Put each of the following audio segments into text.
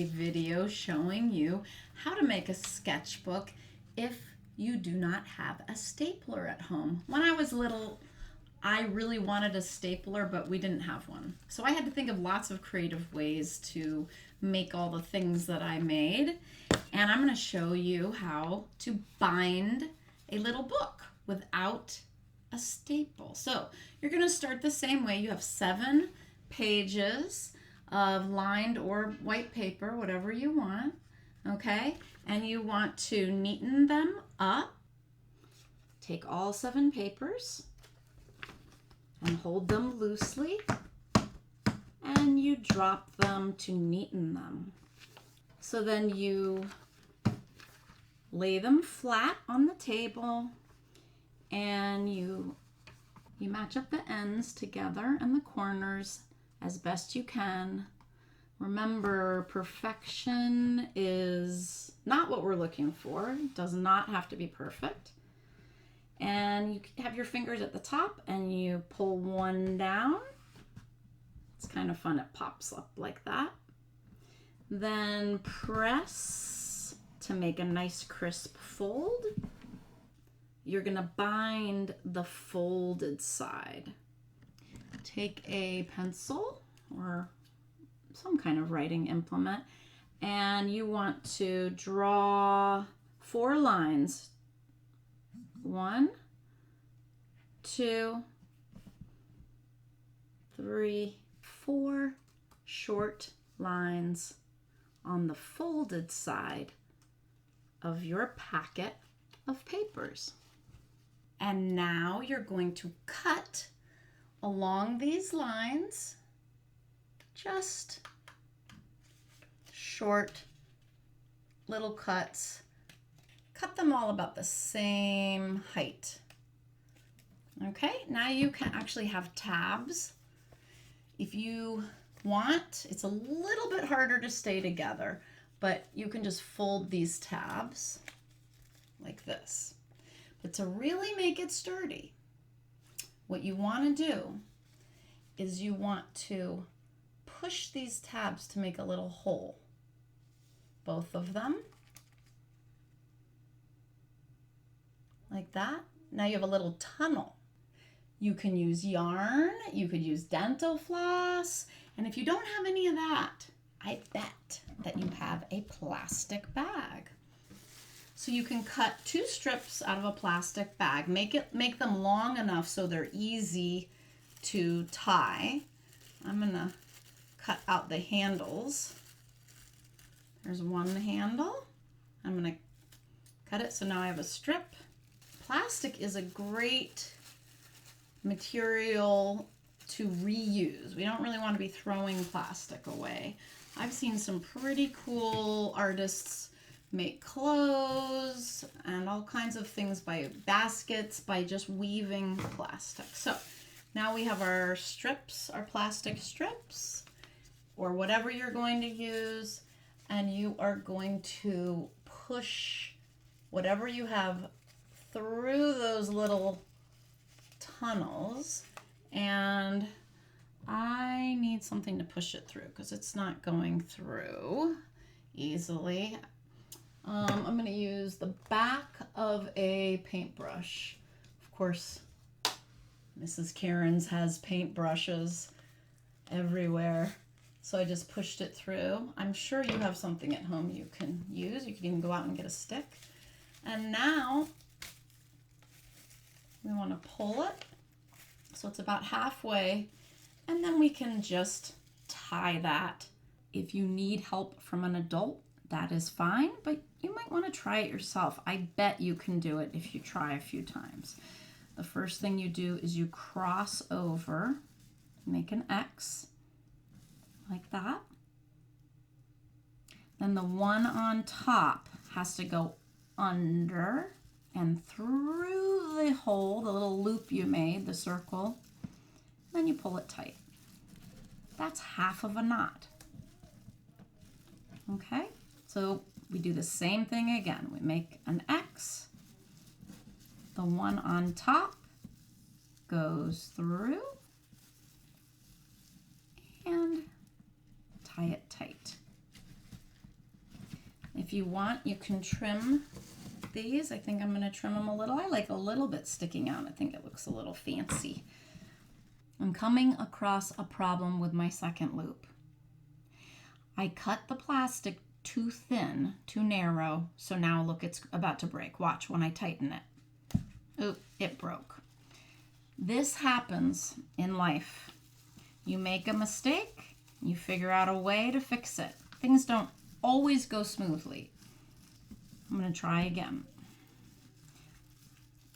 a video showing you how to make a sketchbook if you do not have a stapler at home. When I was little, I really wanted a stapler, but we didn't have one. So I had to think of lots of creative ways to make all the things that I made. And I'm going to show you how to bind a little book without a staple. So you're going to start the same way. You have 7 pages of lined or white paper, whatever you want, okay? And you want to neaten them up. Take all 7 papers and hold them loosely, and you drop them to neaten them. So then you lay them flat on the table, and you match up the ends together and the corners as best you can. Remember, perfection is not what we're looking for. It does not have to be perfect. And you have your fingers at the top and you pull one down. It's kind of fun, it pops up like that. Then press to make a nice crisp fold. You're gonna bind the folded side. Take a pencil or some kind of writing implement, and you want to draw 4 lines. 1, 2, 3, 4 short lines on the folded side of your packet of papers. And now you're going to cut along these lines, just short little cuts. Cut them all about the same height. Okay, now you can actually have tabs. If you want, it's a little bit harder to stay together, but you can just fold these tabs like this. But to really make it sturdy, what you want to do is you want to push these tabs to make a little hole. Both of them. Like that. Now you have a little tunnel. You can use yarn, you could use dental floss, and if you don't have any of that, I bet that you have a plastic bag. So you can cut 2 strips out of a plastic bag. Make them long enough so they're easy to tie. I'm gonna cut out the handles. There's one handle. I'm gonna cut it so now I have a strip. Plastic is a great material to reuse. We don't really want to be throwing plastic away. I've seen some pretty cool artists make clothes and all kinds of things by baskets by just weaving plastic. So now we have our strips, our plastic strips, or whatever you're going to use, and you are going to push whatever you have through those little tunnels, and I need something to push it through because it's not going through easily. I'm going to use the back of a paintbrush. Of course, Mrs. Cairns has paintbrushes everywhere, so I just pushed it through. I'm sure you have something at home you can use. You can even go out and get a stick. And now we want to pull it so it's about halfway, and then we can just tie that. If you need help from an adult, that is fine, but you might want to try it yourself. I bet you can do it if you try a few times. The first thing you do is you cross over, make an X like that. Then the one on top has to go under and through the hole, the little loop you made, the circle, then you pull it tight. That's half of a knot. Okay, so we do the same thing again. We make an X, the one on top goes through, and tie it tight. If you want, you can trim these. I think I'm going to trim them a little. I like a little bit sticking out. I think it looks a little fancy. I'm coming across a problem with my second loop. I cut the plastic too thin, too narrow, so now look, it's about to break. Watch when I tighten it. Oop, it broke. This happens in life. You make a mistake, you figure out a way to fix it. Things don't always go smoothly. I'm going to try again.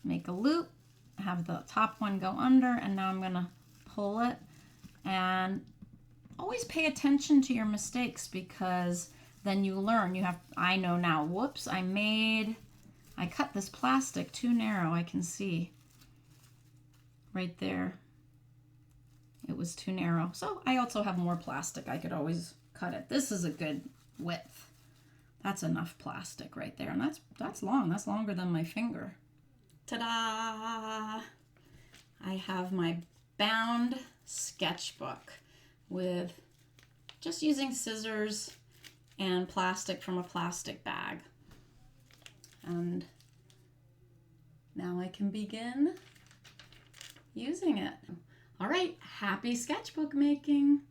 Make a loop, have the top one go under, and now I'm going to pull it. And always pay attention to your mistakes, because then you learn. I know now, whoops, I cut this plastic too narrow. I can see right there. It was too narrow. So I also have more plastic. I could always cut it. This is a good width. That's enough plastic right there. And that's long. That's longer than my finger. Ta-da! I have my bound sketchbook with just using scissors and plastic from a plastic bag. And now I can begin using it. All right, happy sketchbook making.